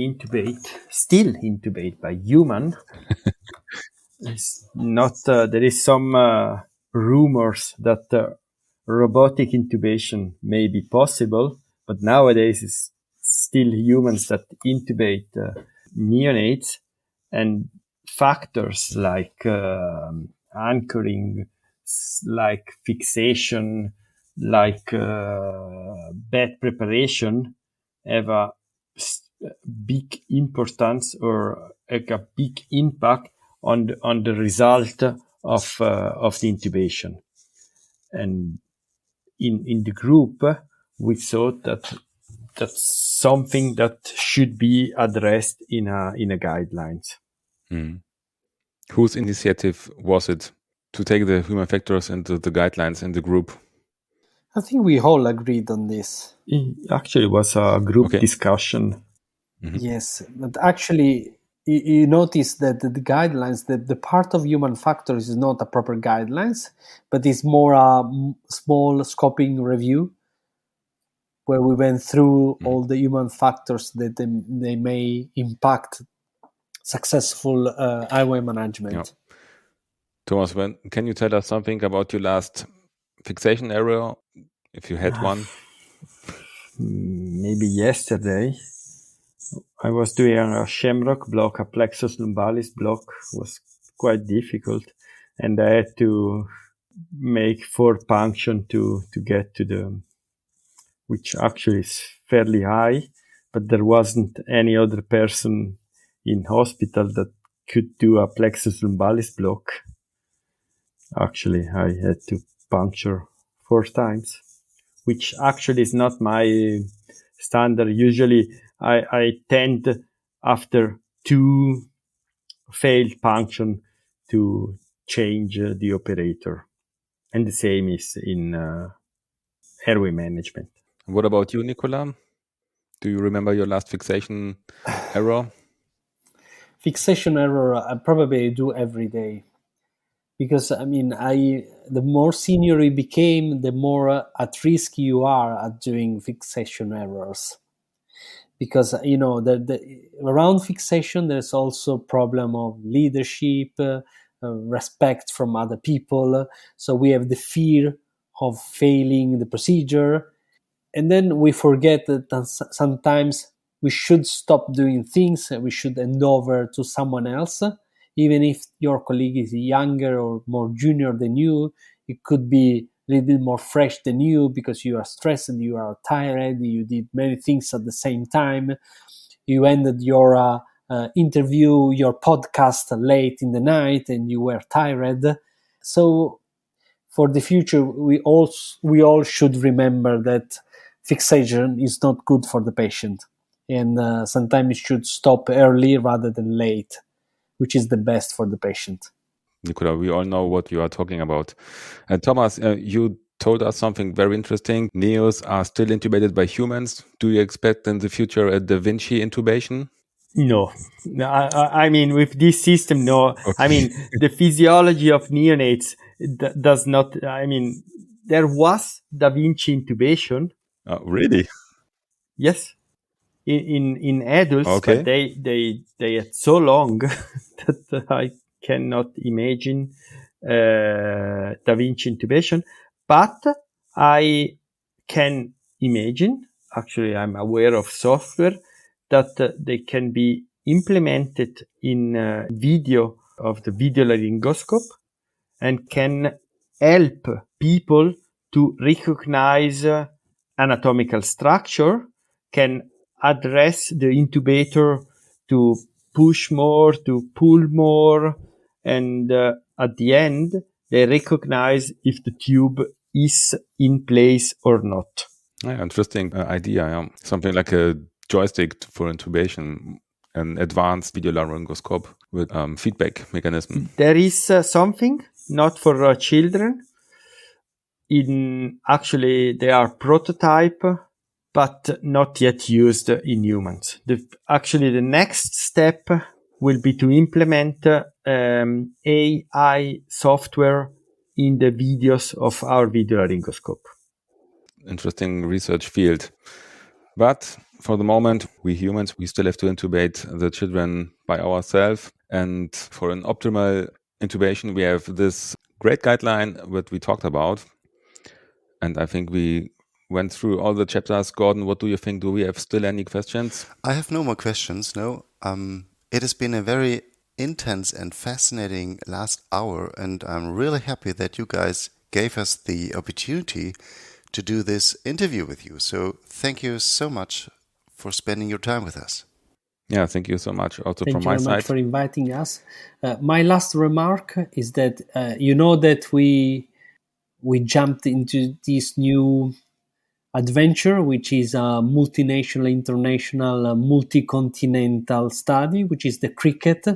still intubated by human. It's not. There is some rumors that robotic intubation may be possible, but nowadays it's still humans that intubate neonates, and factors like anchoring, like fixation, like bed preparation have a big importance or like a big impact on the result of the intubation. And in the group, we thought that that's something that should be addressed in a guidelines. Mm. Whose initiative was it to take the human factors into the guidelines in the group? I think we all agreed on this. It actually was a group discussion. Mm-hmm. Yes, but actually, you notice that the guidelines, the part of human factors is not a proper guidelines, but it's more a small scoping review where we went through all the human factors that they may impact successful airway management. Yeah. Thomas, can you tell us something about your last fixation error, if you had one? Maybe yesterday. I was doing a shamrock block, a plexus lumbalis block. Was quite difficult, and I had to make 4 punction to get to the, which actually is fairly high, but there wasn't any other person in hospital that could do a plexus lumbalis block. Actually, I had to puncture 4 times, which actually is not my standard. Usually I tend, after 2 failed punction, to change the operator. And the same is in airway management. What about you, Nicola? Do you remember your last fixation error? Fixation error I probably do every day, because the more senior you became, the more at risk you are at doing fixation errors. Because around fixation there's also problem of leadership, respect from other people. So we have the fear of failing the procedure, and then we forget that sometimes we should stop doing things. We should hand over to someone else, even if your colleague is younger or more junior than you. It could be a little bit more fresh than you because you are stressed, you are tired, you did many things at the same time. You ended your interview, your podcast late in the night, and you were tired. So for the future, we all should remember that fixation is not good for the patient, and sometimes it should stop early rather than late, which is the best for the patient. Nicola, we all know what you are talking about. And Thomas, you told us something very interesting. Neos are still intubated by humans. Do you expect in the future a Da Vinci intubation? No, I mean, with this system, no. Okay. I mean, the physiology of neonates does not. I mean, there was Da Vinci intubation. Oh, really? Yes, in adults, Okay. but they are so long that I cannot imagine Da Vinci intubation. But I can imagine. Actually, I'm aware of software that they can be implemented in video of the video laryngoscope and can help people to recognize anatomical structure, can address the intubator to push more, to pull more, and at the end, they recognize if the tube is in place or not. Yeah, interesting idea. Yeah. Something like a joystick for intubation, an advanced video laryngoscope with feedback mechanism. There is something, not for children. Actually, they are prototype, but not yet used in humans. Actually, the next step will be to implement AI software in the videos of our video laryngoscope. Interesting research field. But for the moment, we humans, we still have to intubate the children by ourselves. And for an optimal intubation, we have this great guideline that we talked about. And I think we went through all the chapters. Gordon, what do you think? Do we have still any questions? I have no more questions, no. It has been a very intense and fascinating last hour, and I'm really happy that you guys gave us the opportunity to do this interview with you. So thank you so much for spending your time with us. Yeah, thank you so much. Also Thank from you my very side. much for inviting us. My last remark is that that we jumped into this new adventure, which is a multinational, international, multi-continental study, which is the cricket.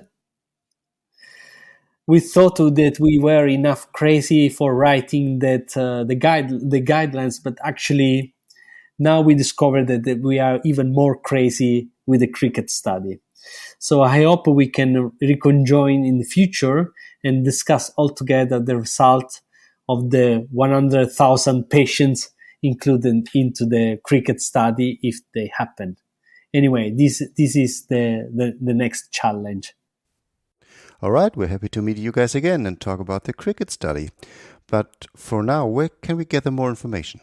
We thought that we were enough crazy for writing that the guidelines, but actually now we discovered that we are even more crazy with the cricket study. So I hope we can reconjoin in the future and discuss altogether the result of the 100,000 patients included into the cricket study if they happen. Anyway, this is the next challenge. All right, we're happy to meet you guys again and talk about the cricket study. But for now, where can we gather more information?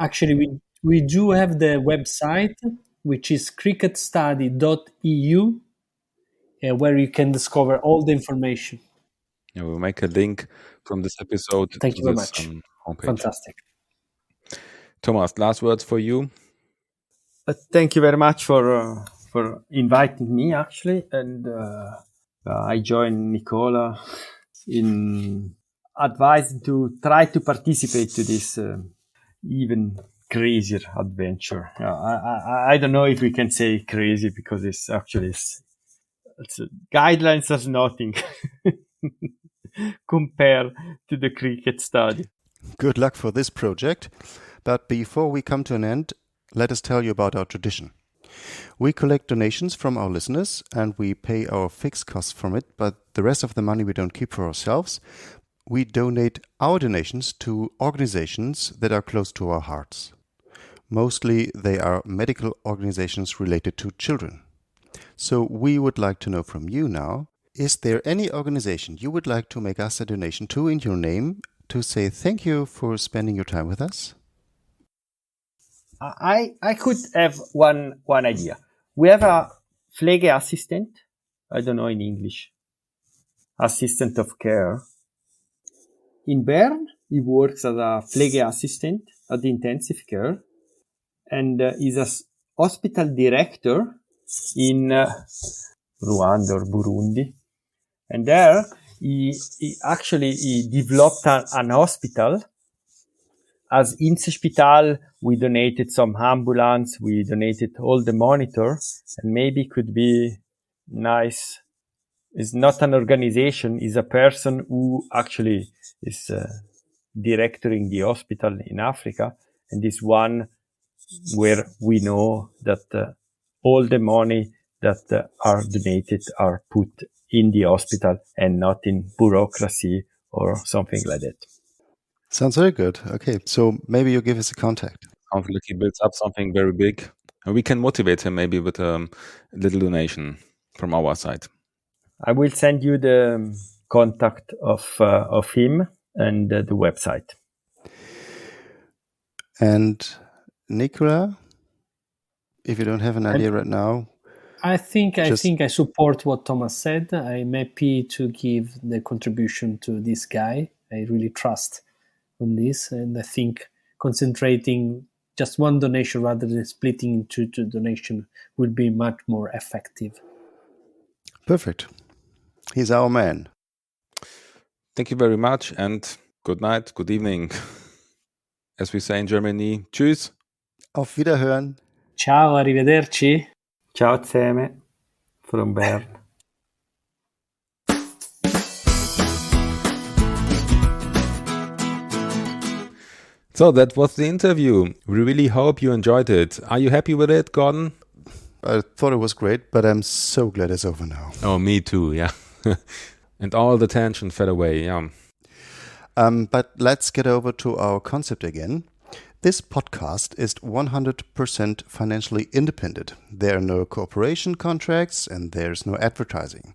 Actually, we do have the website, which is cricketstudy.eu, where you can discover all the information. Yeah, we'll make a link from this episode Thank to you very this much. homepage. Fantastic. Thomas, last words for you. Thank you very much for inviting me, actually, and I joined Nicola in advising to try to participate to this even crazier adventure. I don't know if we can say crazy because it's guidelines are nothing compared to the cricket study. Good luck for this project. But before we come to an end, let us tell you about our tradition. We collect donations from our listeners and we pay our fixed costs from it, but the rest of the money we don't keep for ourselves. We donate our donations to organizations that are close to our hearts. Mostly they are medical organizations related to children. So we would like to know from you now, is there any organization you would like to make us a donation to in your name to say thank you for spending your time with us? I could have one idea. We have a Pflegeassistent, I don't know in English, assistant of care. In Bern, he works as a Pflegeassistent at the intensive care and is a hospital director in Rwanda or Burundi. And there, he developed an hospital. As Inselspital, we donated some ambulance, we donated all the monitor, and maybe could be nice. It's not an organization, it's a person who actually is directing the hospital in Africa, and this one where we know that all the money that are donated are put in the hospital and not in bureaucracy or something like that. Sounds very good. Okay, so maybe you give us a contact. Sounds like he builds up something very big. And we can motivate him maybe with a little donation from our side. I will send you the contact of him and the website. And Nicola, if you don't have an idea right now, I think I support what Thomas said. I'm happy to give the contribution to this guy. I really trust on this, and I think concentrating just one donation rather than splitting into two donation would be much more effective. Perfect. He's our man. Thank you very much, and good night, good evening. As we say in Germany, tschüss. Auf Wiederhören. Ciao, arrivederci. Ciao zusammen from Bern. So that was the interview. We really hope you enjoyed it. Are you happy with it, Gordon? I thought it was great, but I'm so glad it's over now. Oh, me too, yeah. And all the tension fell away, yeah. But let's get over to our concept again. This podcast is 100% financially independent. There are no cooperation contracts and there's no advertising.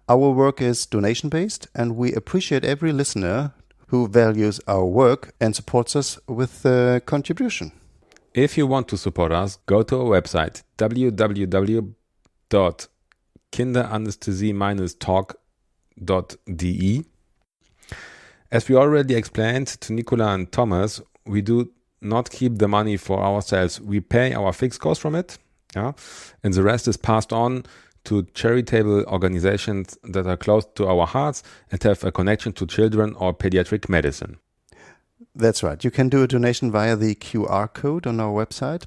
Our work is donation-based, and we appreciate every listener who values our work and supports us with a contribution. If you want to support us, go to our website www.kinderanaesthesie-talk.de. As we already explained to Nicola and Thomas, we do not keep the money for ourselves. We pay our fixed costs from it, yeah, and the rest is passed on to charitable organizations that are close to our hearts and have a connection to children or pediatric medicine. That's right. You can do a donation via the QR code on our website.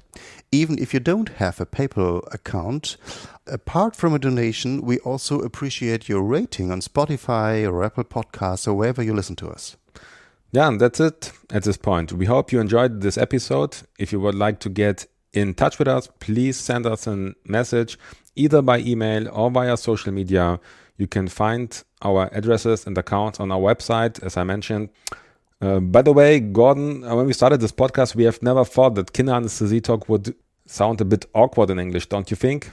Even if you don't have a PayPal account, apart from a donation, we also appreciate your rating on Spotify or Apple Podcasts or wherever you listen to us. Yeah, and that's it at this point. We hope you enjoyed this episode. If you would like to get in touch with us, please send us a message either by email or via social media. You can find our addresses and accounts on our website, as I mentioned. By the way, Gordon, when we started this podcast, we have never thought that Kinderanesthesie-Talk would sound a bit awkward in English, don't you think?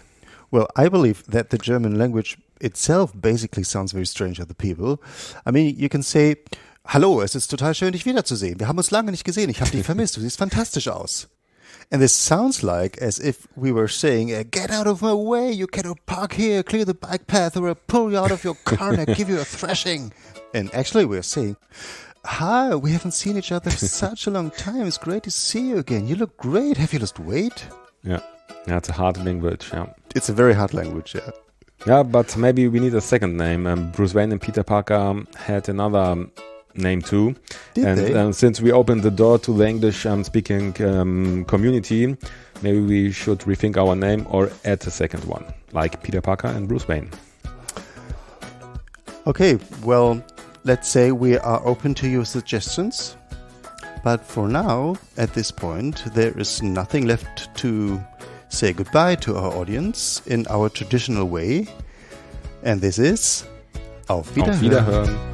Well, I believe that the German language itself basically sounds very strange to the people. I mean, you can say, hallo, es ist total schön, dich wiederzusehen. Wir haben uns lange nicht gesehen, ich habe dich vermisst, du siehst fantastisch aus. And this sounds like as if we were saying, get out of my way, you cannot park here, clear the bike path, or I'll pull you out of your car and I'll give you a thrashing. And actually we're saying, hi, we haven't seen each other for such a long time. It's great to see you again. You look great. Have you lost weight? Yeah, it's a hard language, yeah. It's a very hard language, yeah. Yeah, but maybe we need a second name. Bruce Wayne and Peter Parker had another name too. Did they? Since we opened the door to the English-speaking community, maybe we should rethink our name or add a second one, like Peter Parker and Bruce Wayne. Okay, well, let's say we are open to your suggestions. But for now, at this point, there is nothing left to say goodbye to our audience in our traditional way. And this is Auf Wiederhören. Auf Wiederhören.